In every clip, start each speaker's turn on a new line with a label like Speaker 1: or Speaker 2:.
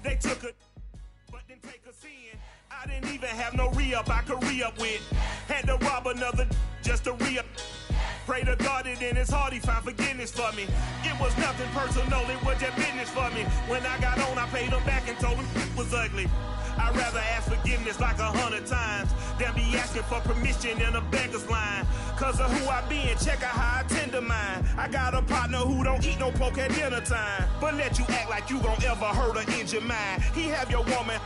Speaker 1: They took it, but didn't take us in. I didn't even have no re-up I could re-up with. Had to rob another just to re-up. Pray to God that in his heart he found forgiveness for me. It was nothing personal, it was just business for me. When I got on, I paid him back and told him it was ugly. I'd rather ask forgiveness like 100 times than be asking for permission in a beggar's line. Cause of who I be and check out how I tend to mine. I got a partner who don't eat no pork at dinner time, but let you act like you gon' ever hurt or injure mine. He have your woman,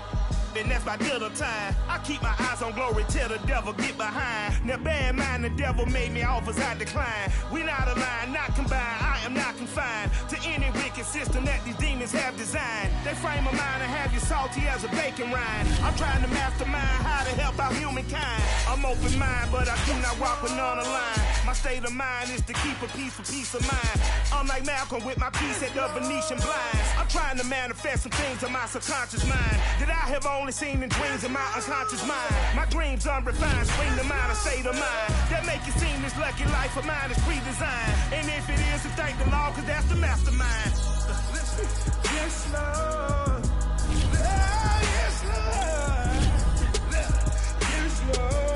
Speaker 1: and that's by dinner time. I keep my eyes on glory till the devil get behind. Now bear in mind the devil made me offers I decline. We not aligned, not combined, I am not confined to any wicked system that these demons have designed. They frame a mind and have you salty as a bacon rind. I'm trying to mastermind how to help out humankind. I'm open mind, but I do not walk with none aligned. My state of mind is to keep a peace for peace of mind. I'm like Malcolm with my piece at the Venetian blinds. I'm trying to manifest some things in my subconscious mind that I have only seen in dreams in my unconscious mind. My dreams unrefined, spring to mind, a state of mind that make it seem this lucky life of mine is pre-designed. And if it is, to thank the Lord, cause that's the mastermind. Yes, Lord. Yes, Lord. Yes, Lord.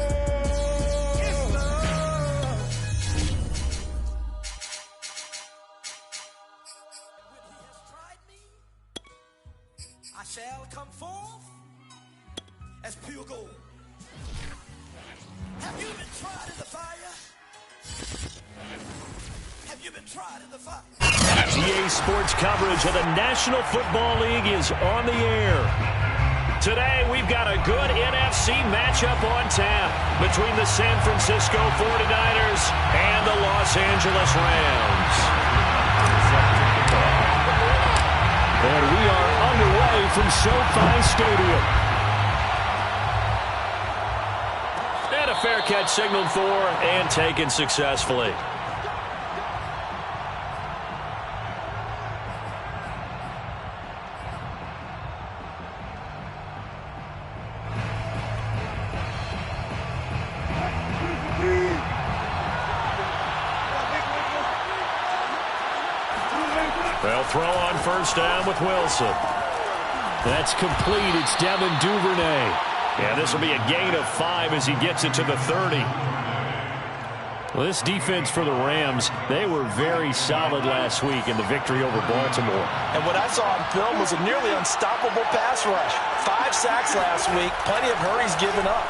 Speaker 2: I shall come forth as pure gold. Have you been tried in the fire? Have you been tried in the fire?
Speaker 3: GA Sports coverage of the National Football League is on the air. Today, we've got a good NFC matchup on tap between the San Francisco 49ers and the Los Angeles Rams. And we are underway from SoFi Stadium. And a fair catch signaled for and taken successfully. They'll throw on first down with Wilson. That's complete. It's Devin Duvernay. Yeah, this will be a gain of 5 as he gets it to the 30. Well, this defense for the Rams, they were very solid last week in the victory over Baltimore.
Speaker 4: And what I saw on film was a nearly unstoppable pass rush. 5 sacks last week, plenty of hurries given up.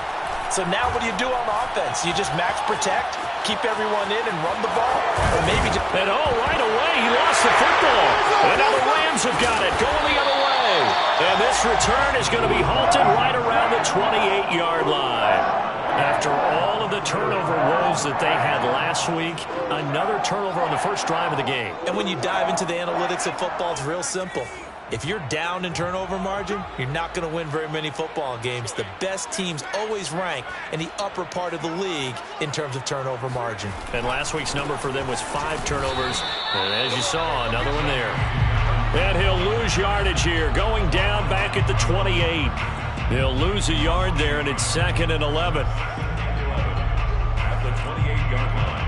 Speaker 4: So now what do you do on offense? You just max protect, keep everyone in and run the ball? Or maybe just...
Speaker 3: And right away, he lost the football. And now the Rams have got it, going the other way. And this return is going to be halted right around the 28-yard line. After all of the turnover woes that they had last week, another turnover on the first drive of the game.
Speaker 4: And when you dive into the analytics of football, it's real simple. If you're down in turnover margin, you're not going to win very many football games. The best teams always rank in the upper part of the league in terms of turnover margin.
Speaker 3: And last week's number for them was 5 turnovers. And as you saw, another one there. And he'll lose yardage here, going down back at the 28. He'll lose a yard there, and it's 2nd and 11. At the 28-yard line.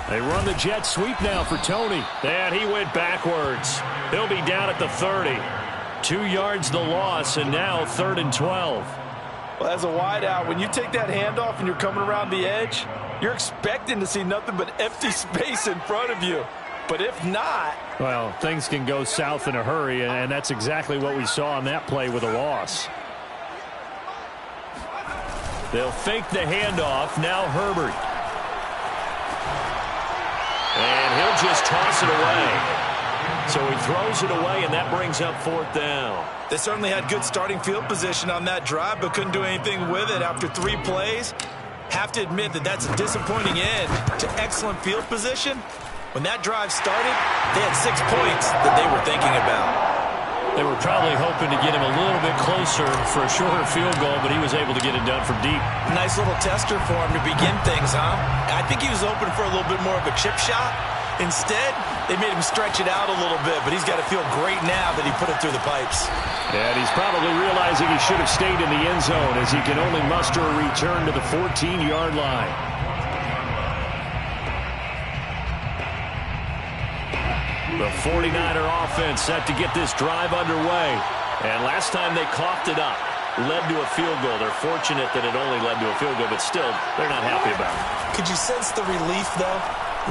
Speaker 3: They run the jet sweep now for Tony. And he went backwards. He'll be down at the 30. 2 yards the loss, and now 3rd and 12.
Speaker 4: Well, as a wideout, when you take that handoff and you're coming around the edge, you're expecting to see nothing but empty space in front of you. But if not...
Speaker 3: Well, things can go south in a hurry, and that's exactly what we saw on that play with a loss. They'll fake the handoff. Now Herbert. And he'll just toss it away. So he throws it away, and that brings up 4th down.
Speaker 4: They certainly had good starting field position on that drive, but couldn't do anything with it after 3 plays. Have to admit that that's a disappointing end to excellent field position. When that drive started, they had 6 points that they were thinking about.
Speaker 3: They were probably hoping to get him a little bit closer for a shorter field goal, but he was able to get it done from deep.
Speaker 4: Nice little tester for him to begin things, huh? I think he was open for a little bit more of a chip shot. Instead, they made him stretch it out a little bit, but he's got to feel great now that he put it through the pipes.
Speaker 3: And he's probably realizing he should have stayed in the end zone as he can only muster a return to the 14-yard line. The 49er offense set to get this drive underway. And last time they coughed it up, led to a field goal. They're fortunate that it only led to a field goal, but still, they're not happy about it.
Speaker 4: Could you sense the relief, though,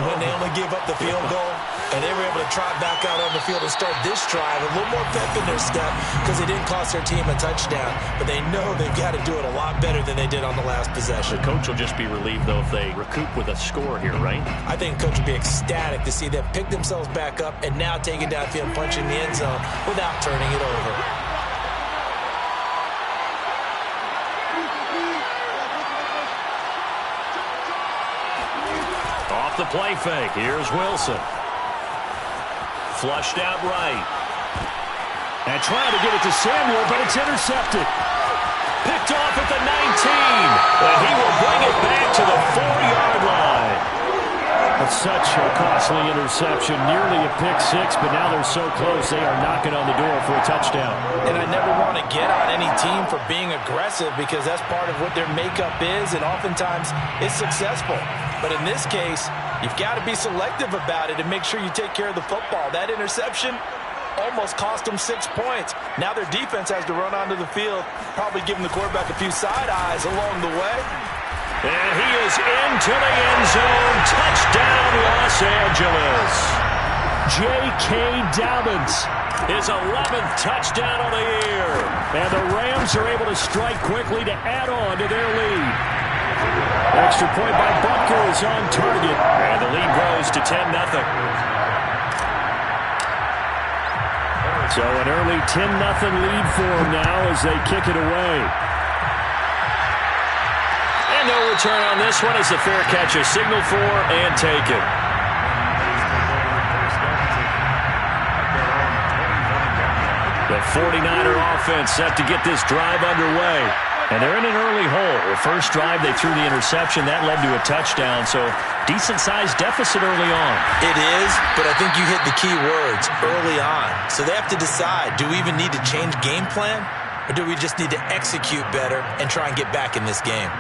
Speaker 4: when they only gave up the field goal? And they were able to trot back out on the field and start this drive a little more pep in their step because it didn't cost their team a touchdown. But they know they've got to do it a lot better than they did on the last possession.
Speaker 3: The coach will just be relieved, though, if they recoup with a score here, right?
Speaker 4: I think the coach will be ecstatic to see them pick themselves back up and now take it downfield and punch in the end zone without turning it over.
Speaker 3: Off the play fake. Here's Wilson. Flushed out right. And trying to get it to Samuel, but it's intercepted. Picked off at the 19. And he will bring it back to the 4-yard line. That's such a costly interception. Nearly a pick six, but now they're so close they are knocking on the door for a touchdown.
Speaker 4: And I never want to get on any team for being aggressive because that's part of what their makeup is, and oftentimes it's successful. But in this case, you've got to be selective about it and make sure you take care of the football. That interception almost cost them 6 points. Now their defense has to run onto the field, probably giving the quarterback a few side eyes along the way.
Speaker 3: And he is into the end zone. Touchdown, Los Angeles. J.K. Dobbins, his 11th touchdown of the year. And the Rams are able to strike quickly to add on to their lead. Extra point by Butker is on target. And the lead grows to 10-0. So an early 10-0 lead for them now as they kick it away. And no return on this one as the fair catch is signaled for and taken. The 49er offense set to get this drive underway. And they're in an early hole. The first drive, they threw the interception. That led to a touchdown, so decent-sized deficit early on.
Speaker 4: It is, but I think you hit the key words, early on. So they have to decide, do we even need to change game plan, or do we just need to execute better and try and get back in this game?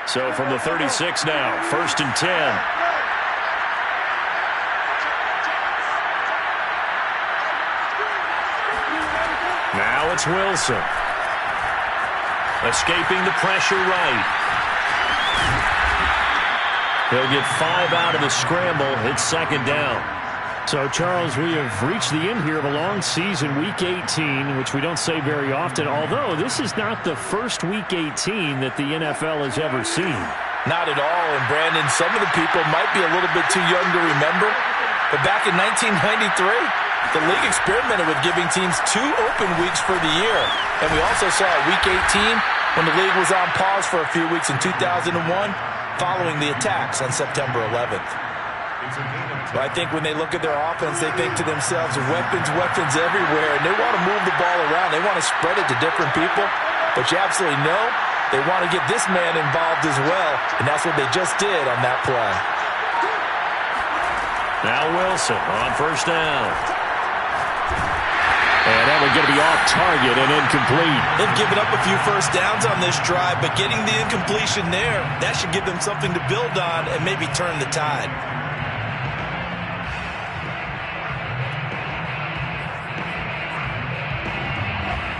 Speaker 3: So from the 36 now, 1st and 10. Now it's Wilson. Escaping the pressure right. He'll get 5 out of the scramble. It's 2nd down. So, Charles, we have reached the end here of a long season, Week 18, which we don't say very often, although this is not the first Week 18 that the NFL has ever seen.
Speaker 4: Not at all, and Brandon, some of the people might be a little bit too young to remember, but back in 1993, the league experimented with giving teams 2 open weeks for the year. And we also saw at Week 18 when the league was on pause for a few weeks in 2001 following the attacks on September 11th. But I think when they look at their offense, they think to themselves, weapons everywhere, and they want to move the ball around. They want to spread it to different people. But you absolutely know they want to get this man involved as well, and that's what they just did on that play.
Speaker 3: Now Wilson on 1st down. And that one going to be off target and incomplete.
Speaker 4: They've given up a few first downs on this drive, but getting the incompletion there, that should give them something to build on and maybe turn the tide.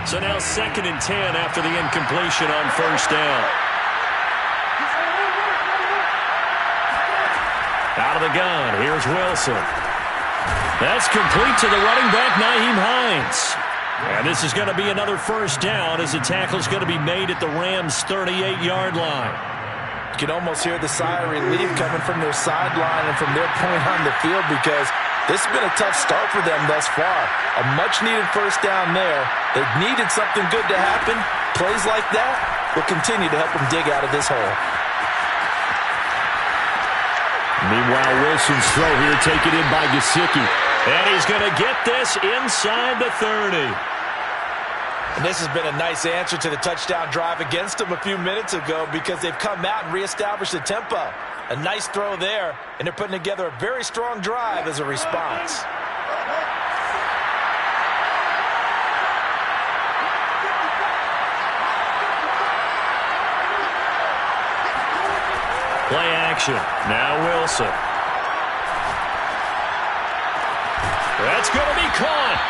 Speaker 3: So now 2nd and 10 after the incompletion on 1st down. Out of the gun, here's Wilson. That's complete to the running back, Nyheim Hines. And this is going to be another 1st down as the tackle's going to be made at the Rams' 38-yard line.
Speaker 4: You can almost hear the sigh of relief coming from their sideline and from their point on the field because this has been a tough start for them thus far. A much-needed 1st down there. They needed something good to happen. Plays like that will continue to help them dig out of this hole.
Speaker 3: Meanwhile, Wilson's throw here taken in by Gesicki. And he's going to get this inside the 30.
Speaker 4: And this has been a nice answer to the touchdown drive against them a few minutes ago because they've come out and reestablished the tempo. A nice throw there, and they're putting together a very strong drive as a response.
Speaker 3: Play action. Now Wilson. That's going to be caught.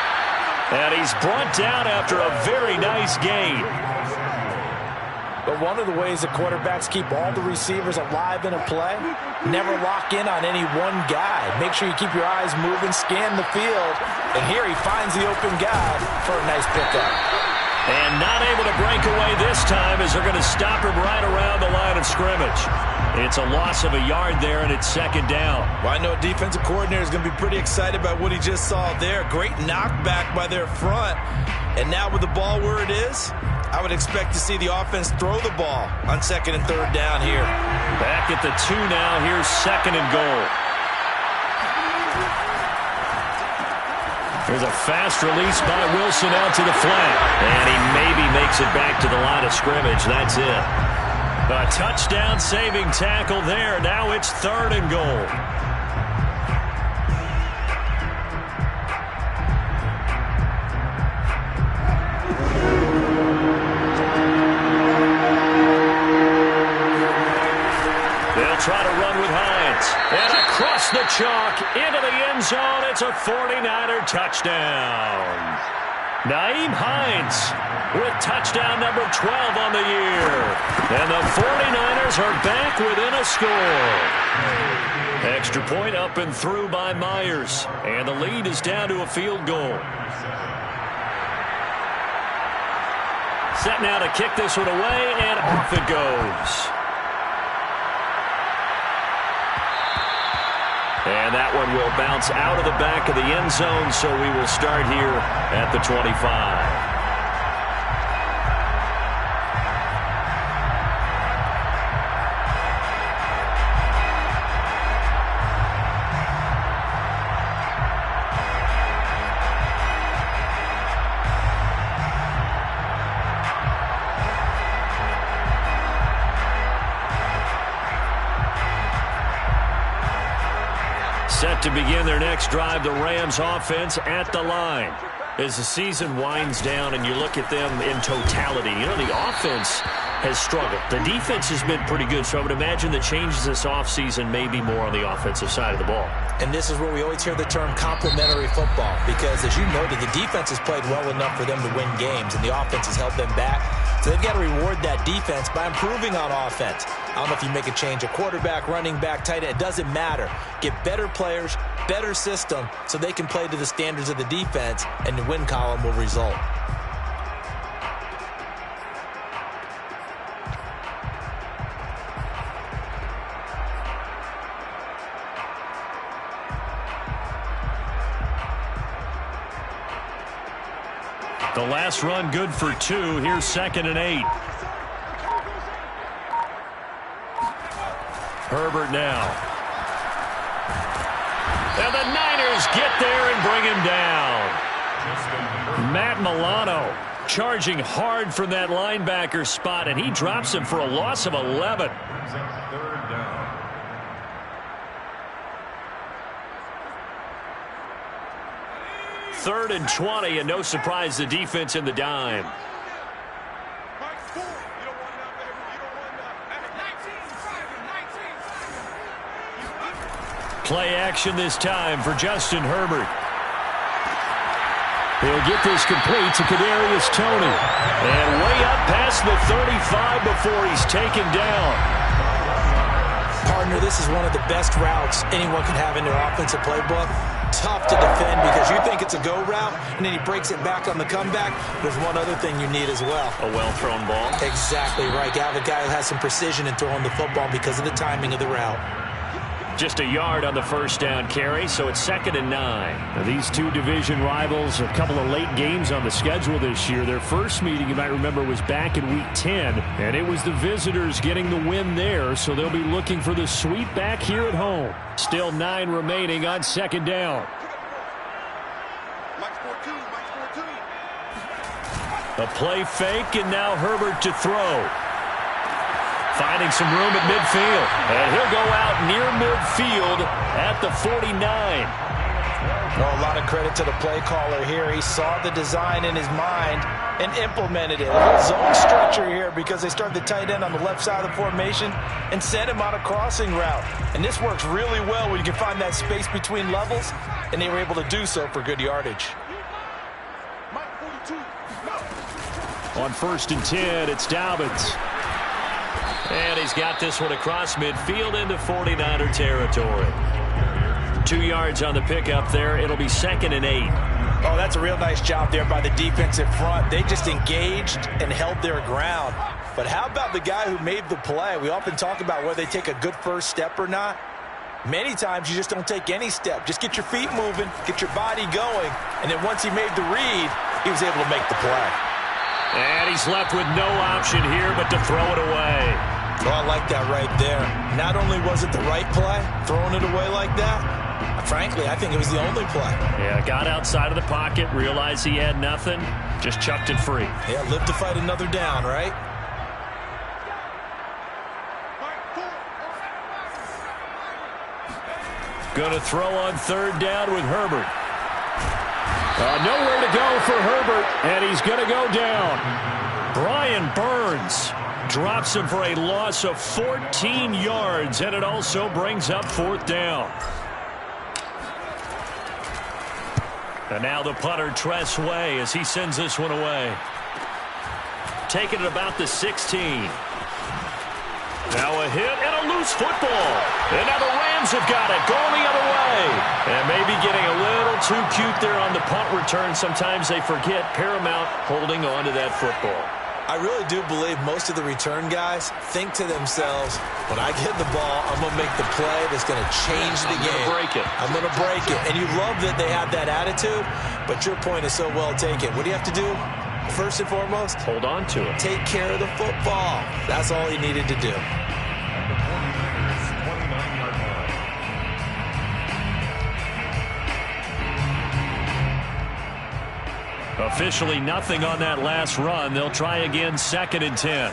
Speaker 3: And he's brought down after a very nice gain.
Speaker 4: But one of the ways that quarterbacks keep all the receivers alive in a play, never lock in on any one guy. Make sure you keep your eyes moving, scan the field. And here he finds the open guy for a nice pickup.
Speaker 3: And not able to break away this time as they're going to stop him right around the line of scrimmage. It's a loss of a yard there, and it's second down.
Speaker 4: Well, I know a defensive coordinator is going to be pretty excited about what he just saw there. Great knockback by their front. And now with the ball where it is, I would expect to see the offense throw the ball on second and third down here.
Speaker 3: Back at the 2 now. Here's second and goal. There's a fast release by Wilson out to the flat. And he maybe makes it back to the line of scrimmage. That's it. A touchdown-saving tackle there. Now it's third and goal. They'll try to run with Hines. And across the chalk into the end zone. It's a 49er touchdown. Nyheim Hines with touchdown number 12 on the year. And the 49ers are back within a score. Extra point up and through by Myers. And the lead is down to a field goal. Set now to kick this one away, and off it goes. And that one will bounce out of the back of the end zone, so we will start here at the 25. Set to begin their next drive, the Rams offense at the line. As the season winds down and you look at them in totality, you know, the offense has struggled. The defense has been pretty good, so I would imagine the changes this offseason may be more on the offensive side of the ball.
Speaker 4: And this is where we always hear the term complementary football, because as you noted, the defense has played well enough for them to win games, and the offense has held them back. So they've got to reward that defense by improving on offense. I don't know if you make a change, a quarterback, running back, tight end, it doesn't matter. Get better players, better system, so they can play to the standards of the defense, and the win column will result.
Speaker 3: The last run good for 2. Here's second and 8. Herbert now. And the Niners get there and bring him down. Matt Milano charging hard from that linebacker spot, and he drops him for a loss of 11. Third and 20, and no surprise, the defense in the dime. Play action this time for Justin Herbert. He'll get this complete to Kadarius Toney. And way up past the 35 before he's taken down.
Speaker 4: Partner, this is one of the best routes anyone can have in their offensive playbook. Tough to defend because you think it's a go route, and then he breaks it back on the comeback. There's one other thing you need as well.
Speaker 3: A well-thrown ball.
Speaker 4: Exactly right. You have a guy who has some precision in throwing the football because of the timing of the route.
Speaker 3: Just a yard on the first down carry, so it's second and 9. Now, these two division rivals, a couple of late games on the schedule this year. Their first meeting, you might remember, was back in Week 10, and it was the visitors getting the win there, so they'll be looking for the sweep back here at home. Still 9 remaining on second down. A play fake, and now Herbert to throw. Finding some room at midfield. And he'll go out near midfield at the 49.
Speaker 4: Well, a lot of credit to the play caller here. He saw the design in his mind and implemented it. A little zone structure here because they started the tight end on the left side of the formation and sent him on a crossing route. And this works really well when you can find that space between levels, and they were able to do so for good yardage.
Speaker 3: On 1st and 10, it's Dobbins. And he's got this one across midfield into 49er territory. 2 yards on the pickup there. It'll be 2nd and 8.
Speaker 4: Oh, that's a real nice job there by the defensive front. They just engaged and held their ground. But how about the guy who made the play? We often talk about whether they take a good first step or not. Many times you just don't take any step. Just get your feet moving, get your body going, and then once he made the read, he was able to make the play.
Speaker 3: And he's left with no option here but to throw it away.
Speaker 4: Well, I like that right there. Not only was it the right play, throwing it away like that, frankly, I think it was the only play.
Speaker 3: Yeah, got outside of the pocket, realized he had nothing, just chucked it free.
Speaker 4: Yeah, live to fight another down, right?
Speaker 3: Going to throw on 3rd down with Herbert. Nowhere to go for Herbert, and he's going to go down. Brian Burns drops him for a loss of 14 yards, and it also brings up 4th down. And now the punter, Tress Way, as he sends this one away. Taking it about the 16. Now a hit and a loose football. And now the Rams have got it, going the other way. And maybe getting a little too cute there on the punt return. Sometimes they forget Paramount holding on to that football.
Speaker 4: I really do believe most of the return guys think to themselves, when I get the ball, I'm going to make the play that's going to change the game. I'm going to break it. And you love that they have that attitude, but your point is so well taken. What do you have to do? First and foremost,
Speaker 3: hold on to it.
Speaker 4: Take care of the football. That's all he needed to do.
Speaker 3: Officially nothing on that last run. They'll try again, 2nd and 10.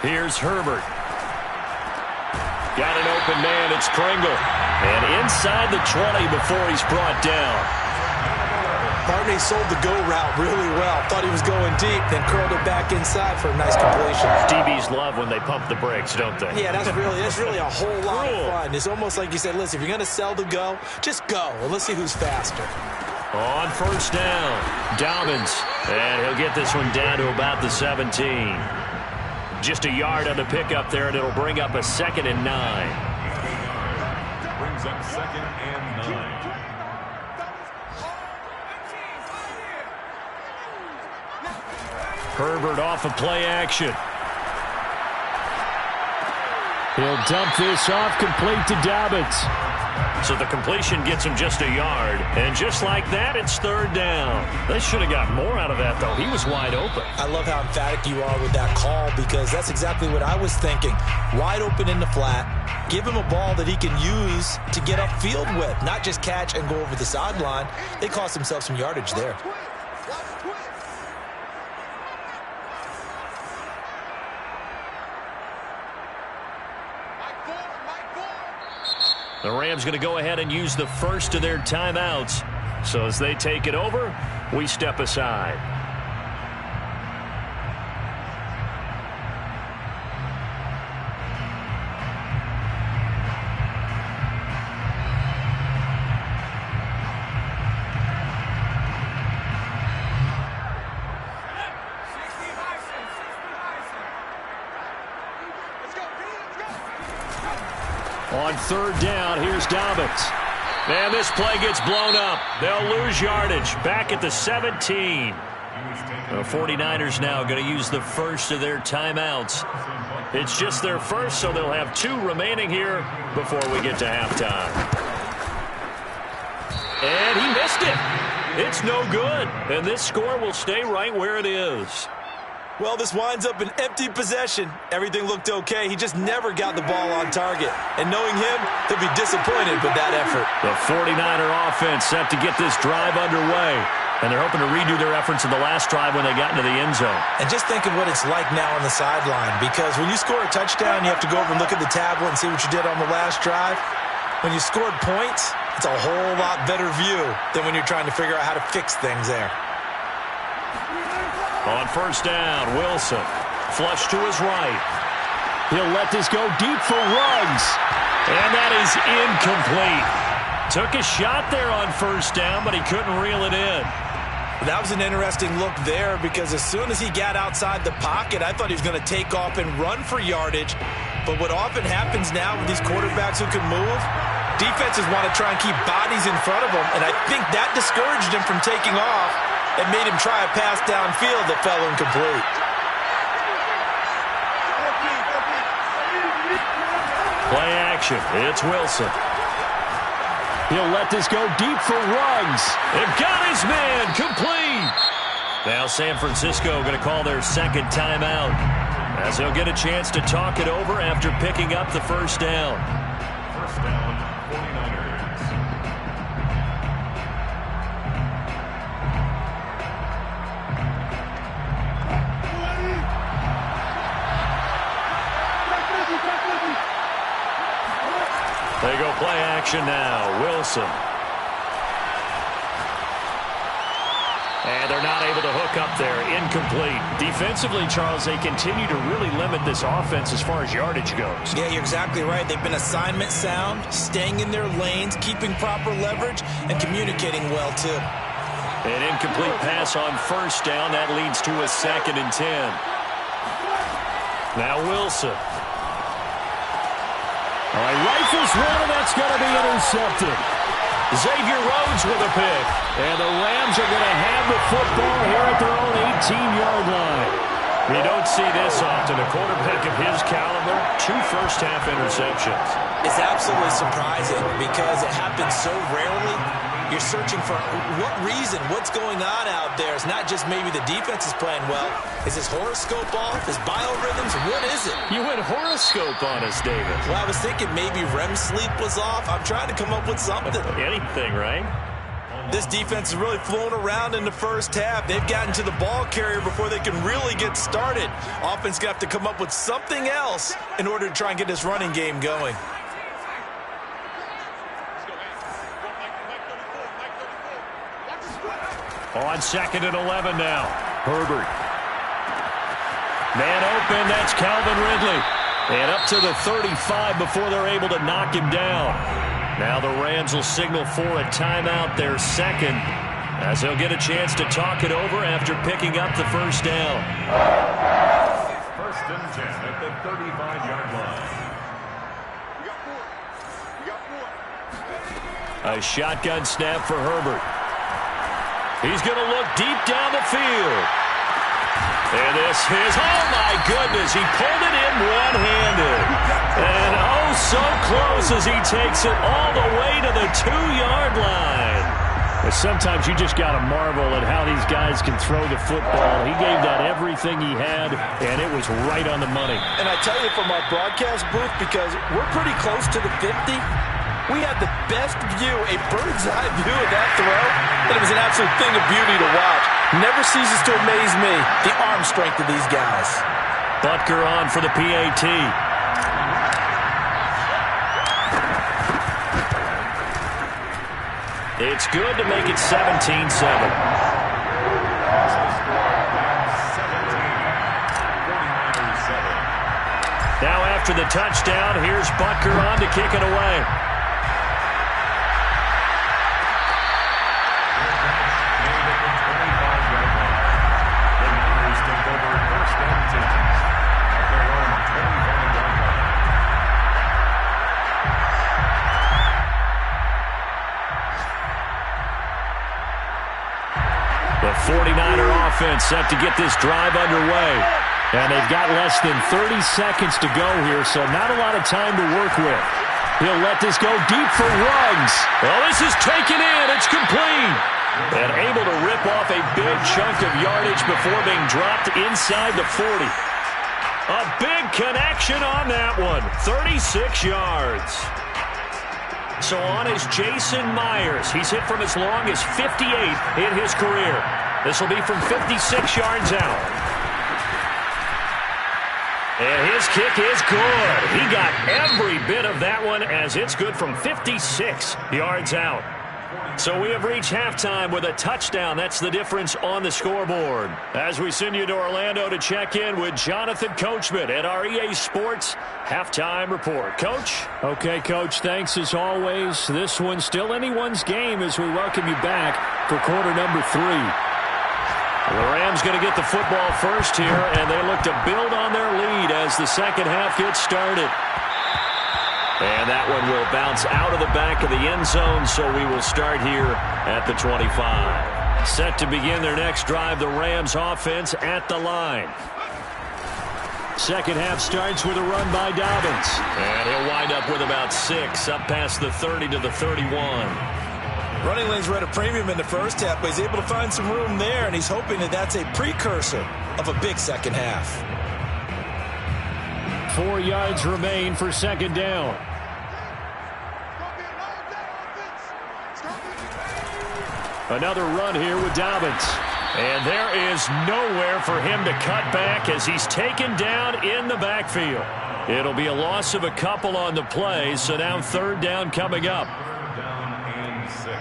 Speaker 3: Here's Herbert. Got an open man. It's Pringle. And inside the 20 before he's brought down.
Speaker 4: Barney sold the go route really well. Thought he was going deep, then curled it back inside for a nice completion.
Speaker 3: DBs love when they pump the brakes, don't they?
Speaker 4: Yeah, that's really a whole lot of fun. It's almost like you said, listen, if you're going to sell the go, just go. And let's see who's faster.
Speaker 3: On 1st down, Dobbins. And he'll get this one down to about the 17. Just a yard on the pickup there, and it'll bring up a 2nd and 9.
Speaker 5: Brings up 2nd and 9.
Speaker 3: Herbert off of play action. He'll dump this off, complete to Dobbins. So the completion gets him just a yard. And just like that, it's 3rd down. They should have got more out of that, though. He was wide open.
Speaker 4: I love how emphatic you are with that call, because that's exactly what I was thinking. Wide open in the flat. Give him a ball that he can use to get upfield with, not just catch and go over the sideline. They cost themselves some yardage there.
Speaker 3: The Rams going to go ahead and use the first of their timeouts. So as they take it over, we step aside. On 3rd down, here's Dobbins. And this play gets blown up. They'll lose yardage back at the 17. The 49ers now going to use the first of their timeouts. It's just their first, so they'll have 2 remaining here before we get to halftime. And he missed it. It's no good. And this score will stay right where it is.
Speaker 4: Well, this winds up an empty possession. Everything looked okay. He just never got the ball on target. And knowing him, he'll be disappointed with that effort.
Speaker 3: The 49er offense set to get this drive underway. And they're hoping to redo their efforts in the last drive when they got into the end zone.
Speaker 4: And just think of what it's like now on the sideline. Because when you score a touchdown, you have to go over and look at the tablet and see what you did on the last drive. When you scored points, it's a whole lot better view than when you're trying to figure out how to fix things there.
Speaker 3: On first down, Wilson. Flush to his right. He'll let this go deep for Ruggs. And that is incomplete. Took a shot there on first down, but he couldn't reel it in.
Speaker 4: That was an interesting look there because as soon as he got outside the pocket, I thought he was going to take off and run for yardage. But what often happens now with these quarterbacks who can move, defenses want to try and keep bodies in front of them, and I think that discouraged him from taking off. It made him try a pass downfield that fell incomplete.
Speaker 3: Play action. It's Wilson. He'll let this go deep for Ruggs. They've got his man complete. Now San Francisco going to call their second timeout as they'll get a chance to talk it over after picking up the first down.
Speaker 5: First down, 49ers.
Speaker 3: They go play action now. Wilson. And they're not able to hook up there. Incomplete. Defensively, Charles, they continue to really limit this offense as far as yardage goes.
Speaker 4: Yeah, you're exactly right. They've been assignment sound, staying in their lanes, keeping proper leverage, and communicating well, too.
Speaker 3: An incomplete pass on first down. That leads to a 2nd and 10. Now Wilson. All right, rifles one, and that's going to be intercepted. Xavier Rhodes with a pick. And the Rams are going to have the football here at their own 18-yard line. You don't see this often. A quarterback of his caliber, 2 first-half interceptions.
Speaker 4: It's absolutely surprising because it happens so rarely. You're searching for what reason, what's going on out there. It's not just maybe the defense is playing well. Is his horoscope off? His biorhythms? What is it?
Speaker 3: You went horoscope on us, David.
Speaker 4: Well, I was thinking maybe REM sleep was off. I'm trying to come up with something.
Speaker 3: Anything, right?
Speaker 4: This defense is really flown around in the first half. They've gotten to the ball carrier before they can really get started. Offense going to have to come up with something else in order to try and get this running game going.
Speaker 3: On 2nd and 11 now. Herbert. Man open, that's Calvin Ridley. And up to the 35 before they're able to knock him down. Now the Rams will signal for a timeout, their 2nd, as they'll get a chance to talk it over after picking up the first down.
Speaker 5: 1st and 10 at the 35-yard line.
Speaker 3: A shotgun snap for Herbert. He's going to look deep down the field. And this is, oh my goodness, he pulled it in one-handed. And oh, so close as he takes it all the way to the 2-yard line. But sometimes you just got to marvel at how these guys can throw the football. He gave that everything he had, and it was right on the money.
Speaker 4: And I tell you from our broadcast booth, because we're pretty close to the 50, we had the best view, a bird's-eye view of that throw, and it was an absolute thing of beauty to watch. Never ceases to amaze me, the arm strength of these guys.
Speaker 3: Butker on for the PAT. It's good to make it 17-7. Now after the touchdown, here's Butker on to kick it away. The 49er offense set to get this drive underway. And they've got less than 30 seconds to go here, so not a lot of time to work with. He'll let this go deep for Ruggs. Well, this is taken in. It's complete. And able to rip off a big chunk of yardage before being dropped inside the 40. A big connection on that one. 36 yards. So on is Jason Myers. He's hit from as long as 58 in his career. This will be from 56 yards out. And his kick is good. He got every bit of that one as it's good from 56 yards out. So we have reached halftime with a touchdown. That's the difference on the scoreboard. As we send you to Orlando to check in with Jonathan Coachman at our EA Sports Halftime Report. Coach?
Speaker 6: Okay, Coach, thanks as always. This one's still anyone's game as we welcome you back for quarter number 3.
Speaker 3: The Rams going to get the football first here, and they look to build on their lead as the second half gets started. And that one will bounce out of the back of the end zone, so we will start here at the 25. Set to begin their next drive, the Rams offense at the line.
Speaker 6: Second half starts with a run by Dobbins.
Speaker 3: And he'll wind up with about 6, up past the 30 to the 31.
Speaker 4: Running lanes were at a premium in the first half, but he's able to find some room there, and he's hoping that that's a precursor of a big second half.
Speaker 6: 4 yards remain for second down. Another run here with Dobbins.
Speaker 3: And there is nowhere for him to cut back as he's taken down in the backfield. It'll be a loss of a couple on the play, so now third down coming up.
Speaker 5: Down and 6.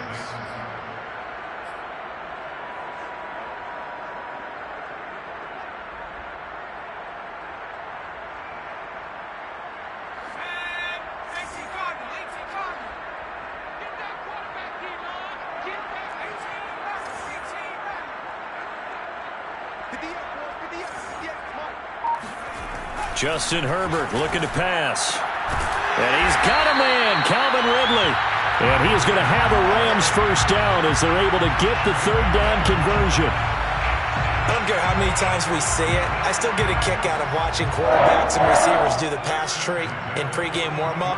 Speaker 3: Justin Herbert looking to pass. And he's got a man, Calvin Ridley. And he is going to have a Rams first down as they're able to get the third down conversion.
Speaker 4: I don't care how many times we say it, I still get a kick out of watching quarterbacks and receivers do the pass tree in pregame warm-up.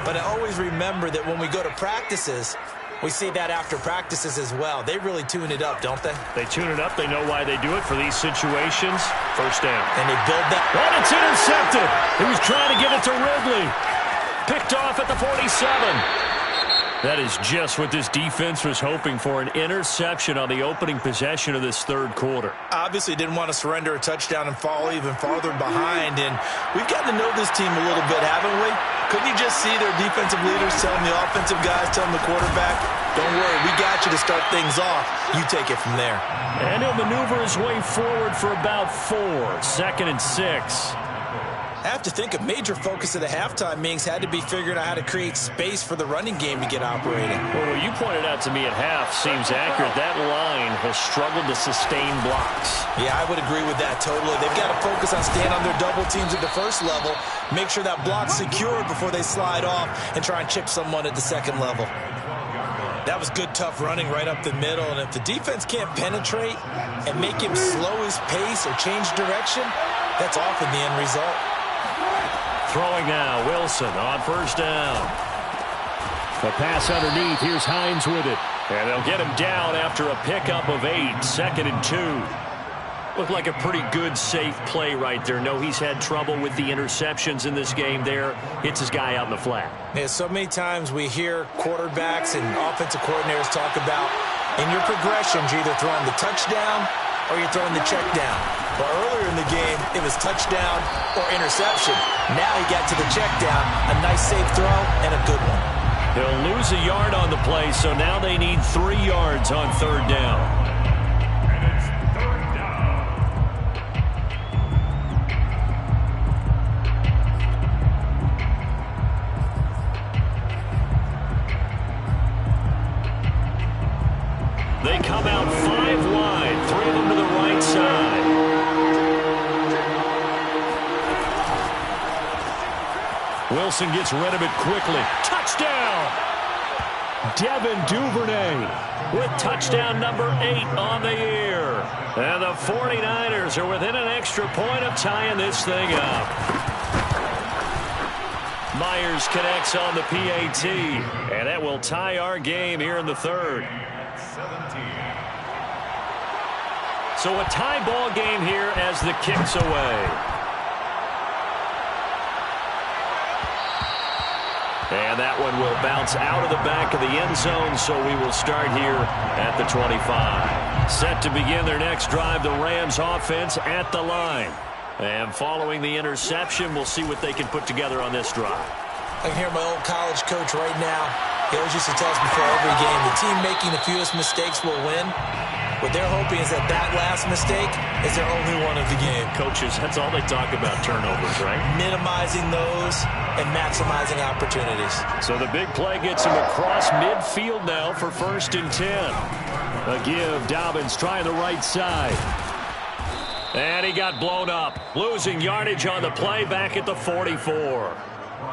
Speaker 4: But I always remember that when we go to practices, we see that after practices as well. They really tune it up, don't they?
Speaker 3: They tune it up. They know why they do it for these situations. First down.
Speaker 4: And they build that.
Speaker 3: And it's intercepted. He was trying to give it to Ridley. Picked off at the 47. That is just what this defense was hoping for, an interception on the opening possession of this third quarter.
Speaker 4: Obviously didn't want to surrender a touchdown and fall even farther behind. And we've gotten to know this team a little bit, haven't we? Couldn't you just see their defensive leaders telling the offensive guys, telling the quarterback, don't worry, we got you to start things off. You take it from there.
Speaker 3: And he'll maneuver his way forward for about 4. 2nd and 6.
Speaker 4: I have to think a major focus of the halftime meetings had to be figuring out how to create space for the running game to get operating.
Speaker 3: Well, what you pointed out to me at half seems accurate. That line has struggled to sustain blocks.
Speaker 4: Yeah, I would agree with that totally. They've got to focus on staying on their double teams at the first level, make sure that block's secured before they slide off and try and chip someone at the second level. That was good, tough running right up the middle, and if the defense can't penetrate and make him slow his pace or change direction, that's often the end result.
Speaker 3: Throwing now, Wilson on first down.
Speaker 6: The pass underneath, here's Hines with it.
Speaker 3: And they'll get him down after a pickup of 8, 2nd and 2. Looked like a pretty good, safe play right there. No, he's had trouble with the interceptions in this game there. Hits his guy out in the flat.
Speaker 4: Yeah, so many times we hear quarterbacks and offensive coordinators talk about in your progressions, you're either throwing the touchdown or you're throwing the check down. Well, earlier in the game, it was touchdown or interception. Now he got to the check down, a nice safe throw, and a good one.
Speaker 3: They'll lose a yard on the play, so now they need 3 yards on third down.
Speaker 5: And it's third down.
Speaker 3: They come out 5 wide, 3 of them to the right side. Wilson gets rid of it quickly. Touchdown! Devin Duvernay with touchdown number 8 on the year. And the 49ers are within an extra point of tying this thing up. Myers connects on the PAT, and that will tie our game here in the third.
Speaker 5: 17.
Speaker 6: So a tie ball game here as the kick's away. And that one will bounce out of the back of the end zone, so we will start here at the 25. Set to begin their next drive, the Rams offense at the line. And following the interception, we'll see what they can put together on this drive.
Speaker 4: I can hear my old college coach right now. He always used to tell us before every game, the team making the fewest mistakes will win. What they're hoping is that last mistake is their only one of the game.
Speaker 6: Coaches, that's all they talk about, turnovers, right?
Speaker 4: Minimizing those and maximizing opportunities. So
Speaker 6: the big play gets him across midfield now for 1st and 10. A give, Dobbins trying the right side. And he got blown up, losing yardage on the play back at the 44.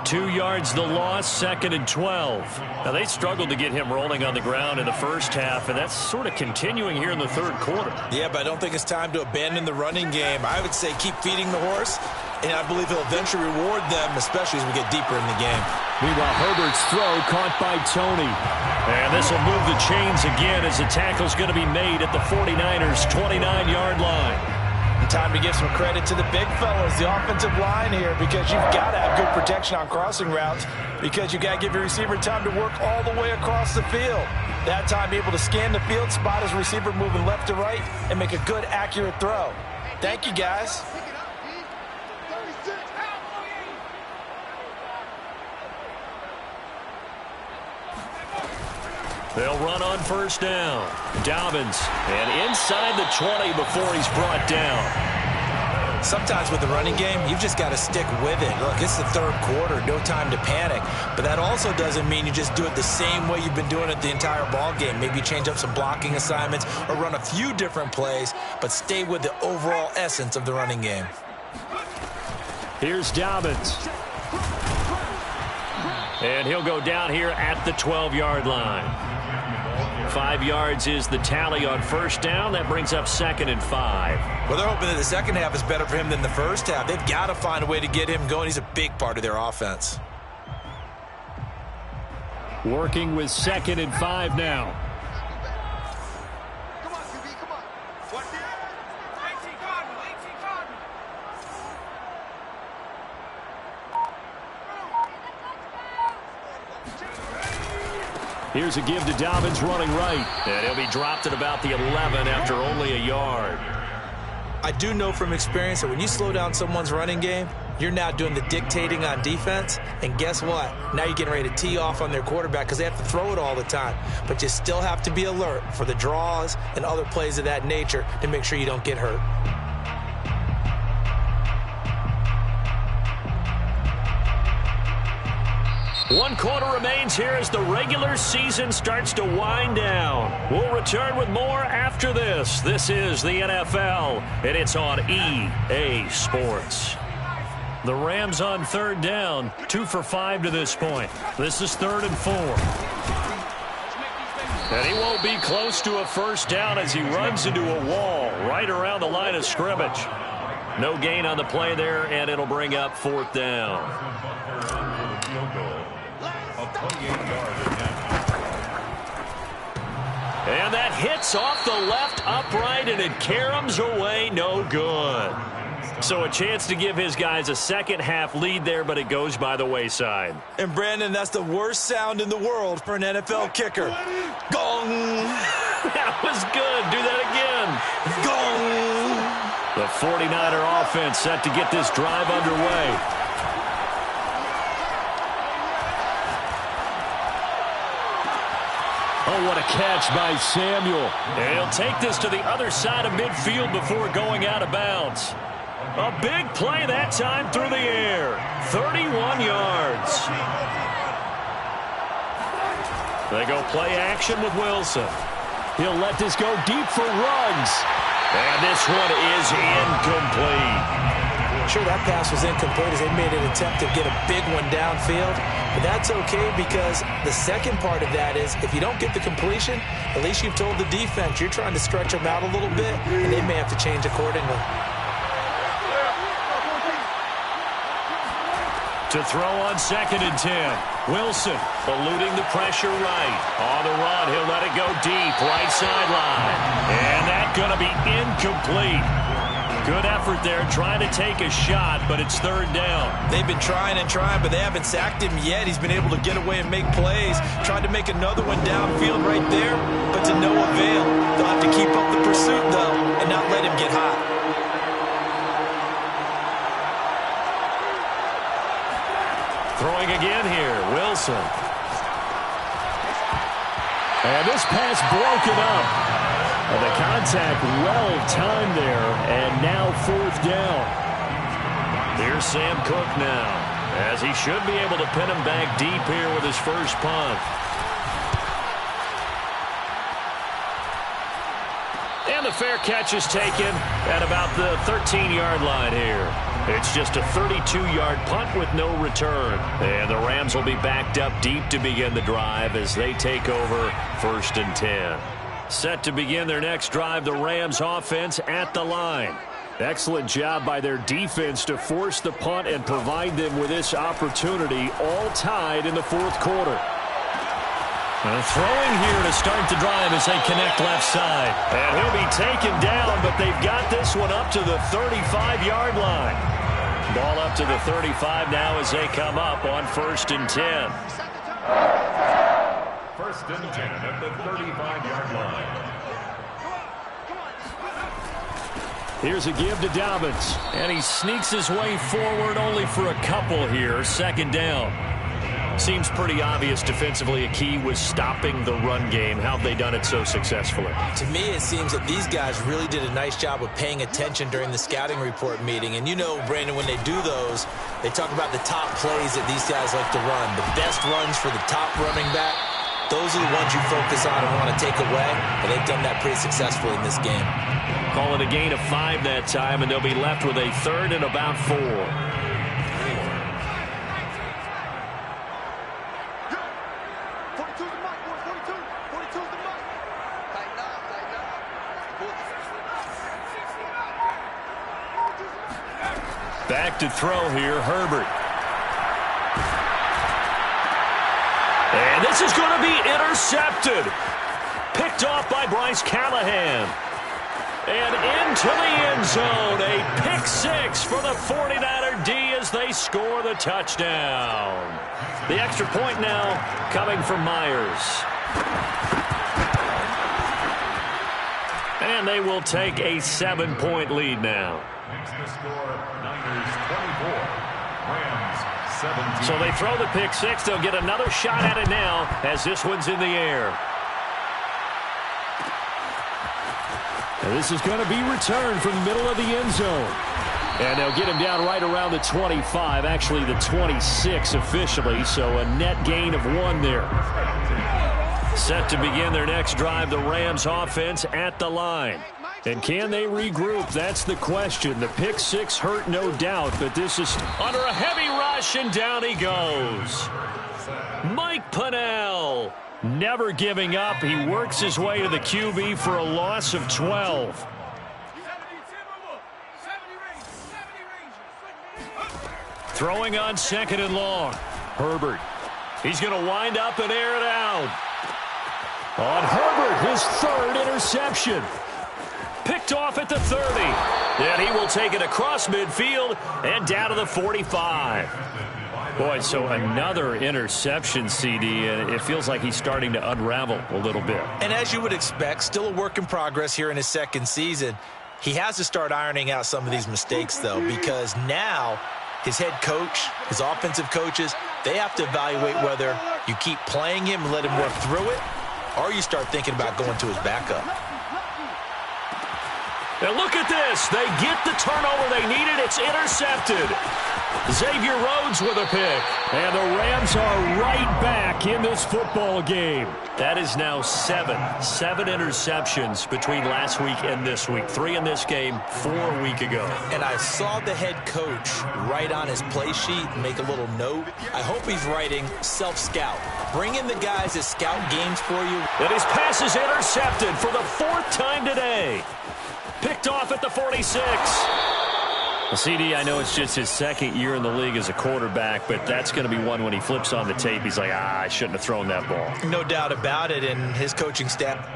Speaker 6: 2 yards the loss, 2nd and 12. Now, they struggled to get him rolling on the ground in the first half, and that's sort of continuing here in the third quarter.
Speaker 4: Yeah, but I don't think it's time to abandon the running game. I would say keep feeding the horse, and I believe he'll eventually reward them, especially as we get deeper in the game.
Speaker 6: Meanwhile, Herbert's throw caught by Tony. And this will move the chains again as the tackle's going to be made at the 49ers' 29-yard line.
Speaker 4: Time to give some credit to the big fellas, the offensive line here, because you've got to have good protection on crossing routes, because you've got to give your receiver time to work all the way across the field. That time, be able to scan the field, spot his receiver moving left to right, and make a good, accurate throw. Thank you, guys.
Speaker 6: They'll run on 1st down. Dobbins, and inside the 20 before he's brought down.
Speaker 4: Sometimes with the running game, you've just got to stick with it. Look, it's the third quarter, no time to panic. But that also doesn't mean you just do it the same way you've been doing it the entire ball game. Maybe change up some blocking assignments or run a few different plays, but stay with the overall essence of the running game.
Speaker 6: Here's Dobbins. And he'll go down here at the 12-yard line. 5 yards is the tally on 1st down. That brings up 2nd and 5.
Speaker 4: Well, they're hoping that the second half is better for him than the first half. They've got to find a way to get him going. He's a big part of their offense.
Speaker 6: Working with 2nd and 5 now.
Speaker 2: Come on, QB, come on. What? 18 Cardinal, 18 Cardinal.
Speaker 6: Here's a give to Dobbins running right. And he'll be dropped at about the 11 after only a yard.
Speaker 4: I do know from experience that when you slow down someone's running game, you're now doing the dictating on defense. And guess what? Now you're getting ready to tee off on their quarterback because they have to throw it all the time. But you still have to be alert for the draws and other plays of that nature to make sure you don't get hurt.
Speaker 6: One quarter remains here as the regular season starts to wind down. We'll return with more after this. This is the NFL, and it's on EA Sports. The Rams on 3rd down, 2 for 5 to this point. This is 3rd and 4. And he won't be close to a 1st down as he runs into a wall right around the line of scrimmage. No gain on the play there, and it'll bring up 4th down. And that hits off the left upright, and it caroms away, no good. So a chance to give his guys a second half lead there, but it goes by the wayside.
Speaker 4: And Brandon, that's the worst sound in the world for an NFL kicker. Gong!
Speaker 6: That was good. Do that again.
Speaker 4: Gong!
Speaker 6: The 49er offense set to get this drive underway. Oh, what a catch by Samuel. And he'll take this to the other side of midfield before going out of bounds. A big play that time through the air. 31 yards. They go play action with Wilson. He'll let this go deep for Ruggs. And this one is incomplete.
Speaker 4: Sure, that pass was incomplete as they made an attempt to get a big one downfield. But that's okay because the second part of that is if you don't get the completion, at least you've told the defense you're trying to stretch them out a little bit, and they may have to change accordingly.
Speaker 6: To throw on 2nd and 10. Wilson eluding the pressure right. On the run, he'll let it go deep, right sideline. And that's going to be incomplete. Good effort there, trying to take a shot, but it's 3rd down.
Speaker 4: They've been trying and trying, but they haven't sacked him yet. He's been able to get away and make plays. Tried to make another one downfield right there, but to no avail. They'll have to keep up the pursuit, though, and not let him get hot.
Speaker 6: Throwing again here, Wilson. And this pass broken up. And the contact well-timed there, and now 4th down. Here's Sam Cook now, as he should be able to pin him back deep here with his first punt. And the fair catch is taken at about the 13-yard line here. It's just a 32-yard punt with no return. And the Rams will be backed up deep to begin the drive as they take over 1st and 10. Set to begin their next drive, the Rams offense at the line. Excellent job by their defense to force the punt and provide them with this opportunity, all tied in the 4th quarter. And throwing here to start the drive as they connect left side. And he'll be taken down, but they've got this one up to the 35-yard line. Ball up to the 35 now as they come up on 1st and 10.
Speaker 5: 1st and 10 at the 35-yard line.
Speaker 6: Here's a give to Dobbins, and he sneaks his way forward only for a couple here. 2nd down. Seems pretty obvious defensively a key was stopping the run game. How have they done it so successfully?
Speaker 4: To me, it seems that these guys really did a nice job of paying attention during the scouting report meeting. And you know, Brandon, when they do those, they talk about the top plays that these guys like to run. The best runs for the top running back. Those are the ones you focus on and want to take away, and they've done that pretty successfully in this game.
Speaker 6: Call it a gain of 5 that time, and they'll be left with a 3rd and about 4. Back to throw here, Herbert. And this is going to be intercepted. Picked off by Bryce Callahan. And into the end zone. A pick 6 for the 49er D as they score the touchdown. The extra point now coming from Myers. And they will take a 7-point lead now.
Speaker 5: Makes the score Niners 24, Rams 17.
Speaker 6: So they throw the pick 6. They'll get another shot at it now as this one's in the air. And this is going to be returned from the middle of the end zone. And they'll get him down right around the 25, actually the 26 officially, so a net gain of 1 there. Set to begin their next drive, the Rams offense at the line. And can they regroup? That's the question. The pick 6 hurt, no doubt, but this is under a heavy rush, and down he goes. Mike Pennell, never giving up. He works his way to the QB for a loss of 12. Throwing on 2nd and long. Herbert. He's going to wind up and air it out. On Herbert, his 3rd interception. Picked off at the 30. And he will take it across midfield and down to the 45. Boy, so another interception, CD, and it feels like he's starting to unravel a little bit.
Speaker 4: And as you would expect, still a work in progress here in his 2nd season. He has to start ironing out some of these mistakes, though, because now his head coach, his offensive coaches, they have to evaluate whether you keep playing him and let him work through it, or you start thinking about going to his backup.
Speaker 6: And look at this. They get the turnover they needed. It's intercepted. Xavier Rhodes with a pick. And the Rams are right back in this football game. That is now 7 interceptions between last week and this week. 3 in this game, 4 a week ago.
Speaker 4: And I saw the head coach write on his play sheet, make a little note. I hope he's writing self-scout. Bring in the guys that scout games for you.
Speaker 6: And his pass is intercepted for the 4th time today. Picked off at the 46.
Speaker 3: Well, CD, I know it's just his second year in the league as a quarterback, but that's going to be one when he flips on the tape. He's like, I shouldn't have thrown that ball.
Speaker 4: No doubt about it, and his coaching staff.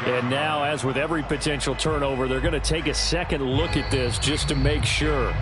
Speaker 3: And now, as with every potential turnover, they're going to take a second look at this just to make sure.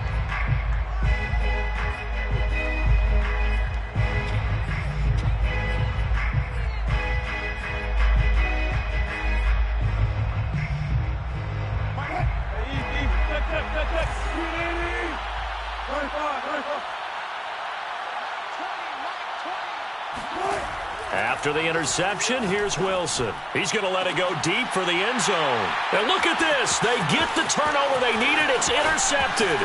Speaker 3: After the interception, here's Wilson. He's going to let it go deep for the end zone. And look at this. They get the turnover they needed. It's intercepted.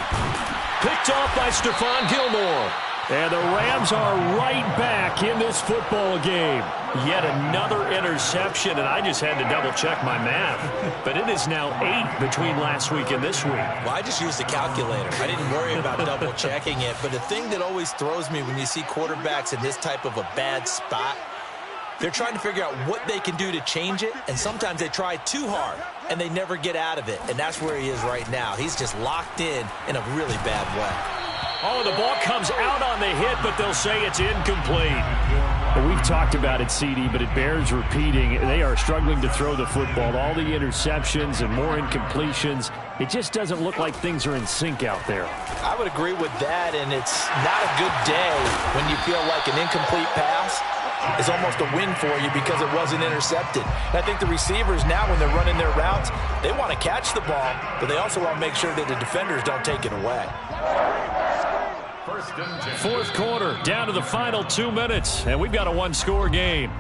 Speaker 3: Picked off by Stephon Gilmore. And the Rams are right back in this football game. Yet another interception, and I just had to double-check my math. But it is now 8 between last week and this week.
Speaker 4: Well, I just used the calculator. I didn't worry about double-checking it. But the thing that always throws me when you see quarterbacks in this type of a bad spot, they're trying to figure out what they can do to change it, and sometimes they try too hard, and they never get out of it. And that's where he is right now. He's just locked in a really bad way.
Speaker 3: Oh, the ball comes out on the hit, but they'll say it's incomplete. Well, we've talked about it, CD, but it bears repeating. They are struggling to throw the football. All the interceptions and more incompletions. It just doesn't look like things are in sync out there.
Speaker 4: I would agree with that, and it's not a good day when you feel like an incomplete pass is almost a win for you because it wasn't intercepted. And I think the receivers now, when they're running their routes, they want to catch the ball, but they also want to make sure that the defenders don't take it away.
Speaker 3: Fourth quarter, down to the final 2 minutes, and we've got a one-score game.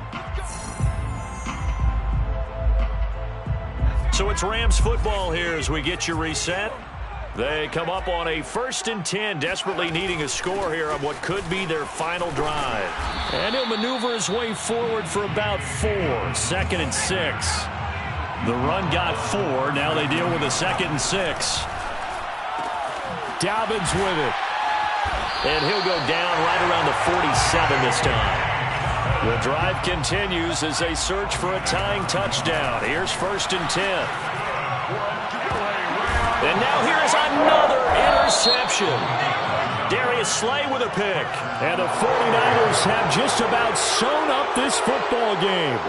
Speaker 3: So it's Rams football here as we get you reset. They come up on a 1st and 10, desperately needing a score here on what could be their final drive. And he'll maneuver his way forward for about 4, 2nd and 6. The run got 4, now they deal with a 2nd and 6. Dobbins with it. And he'll go down right around the 47 this time. The drive continues as they search for a tying touchdown. Here's 1st and 10. And now here's another interception. Darius Slay with a pick. And the 49ers have just about sewn up this football game.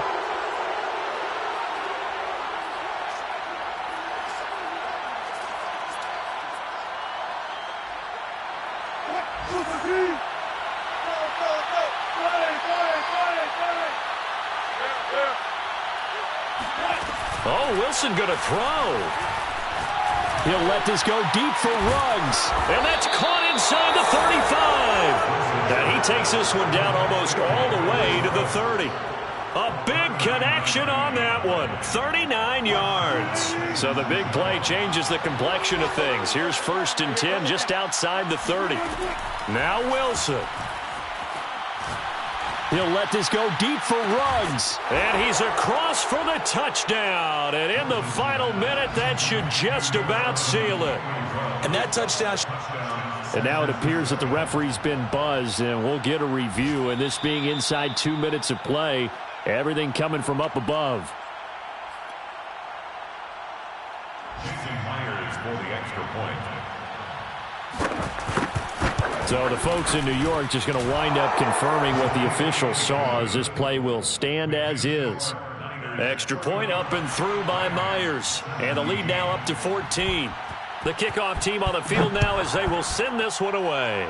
Speaker 3: Oh, Wilson going to throw. He'll let this go deep for Ruggs. And that's caught inside the 35. And he takes this one down almost all the way to the 30. A big connection on that one. 39 yards. So the big play changes the complexion of things. Here's 1st and 10 just outside the 30. Now Wilson. He'll let this go deep for Ruggs. And he's across for the touchdown. And in the final minute, that should just about seal it.
Speaker 4: And that touchdown.
Speaker 3: And now it appears that the referee's been buzzed, and we'll get a review. And this being inside 2 minutes of play, everything coming from up above.
Speaker 5: Myers for the extra point.
Speaker 3: So the folks in New York just going to wind up confirming what the official saw, as this play will stand as is. Extra point up and through by Myers. And the lead now up to 14. The kickoff team on the field now as they will send this one away.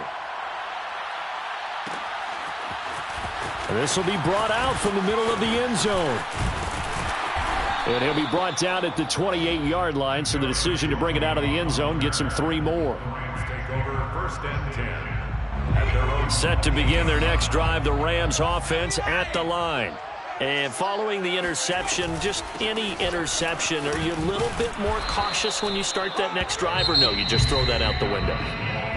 Speaker 3: And this will be brought out from the middle of the end zone. And he'll be brought down at the 28-yard line, so the decision to bring it out of the end zone gets him 3 more.
Speaker 5: Take over 1st and 10.
Speaker 3: Set to begin their next drive, the Rams offense at the line. And following the interception, just any interception, are you a little bit more cautious when you start that next drive, or no, you just throw that out the window?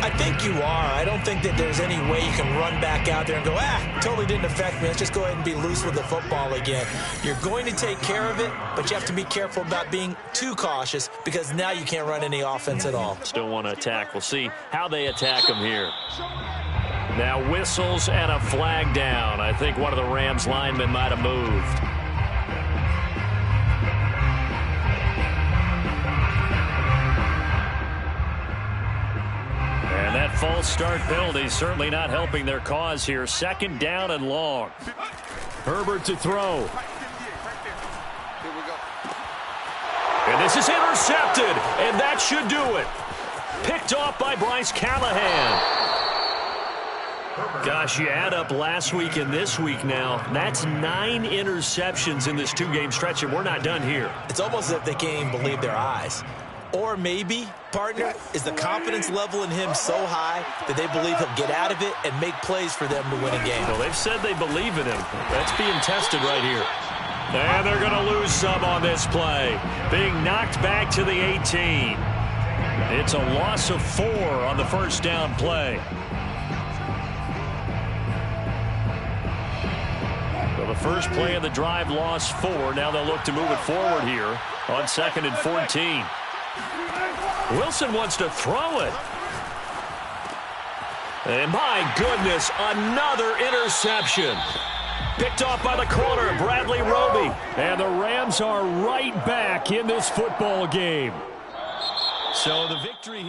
Speaker 4: I think you are. I don't think that there's any way you can run back out there and go, totally didn't affect me. Let's just go ahead and be loose with the football again. You're going to take care of it, but you have to be careful about being too cautious because now you can't run any offense at all.
Speaker 3: Still want to attack. We'll see how they attack them here. Now whistles and a flag down. I think one of the Rams linemen might have moved. And that false start penalty certainly not helping their cause here. 2nd down and long. Herbert to throw. And this is intercepted, and that should do it. Picked off by Bryce Callahan. Gosh, you add up last week and this week now, that's 9 interceptions in this 2-game stretch, and we're not done here.
Speaker 4: It's almost as if they can't even believe their eyes. Or maybe, partner, is the confidence level in him so high that they believe he'll get out of it and make plays for them to win a game.
Speaker 3: Well, they've said they believe in him. That's being tested right here. And they're going to lose some on this play. Being knocked back to the 18. It's a loss of 4 on the first down play. So the first play of the drive lost 4. Now they'll look to move it forward here on 2nd and 14. Wilson wants to throw it. And my goodness, another interception. Picked off by the corner, Bradley Roby. And the Rams are right back in this football game. So the victory here.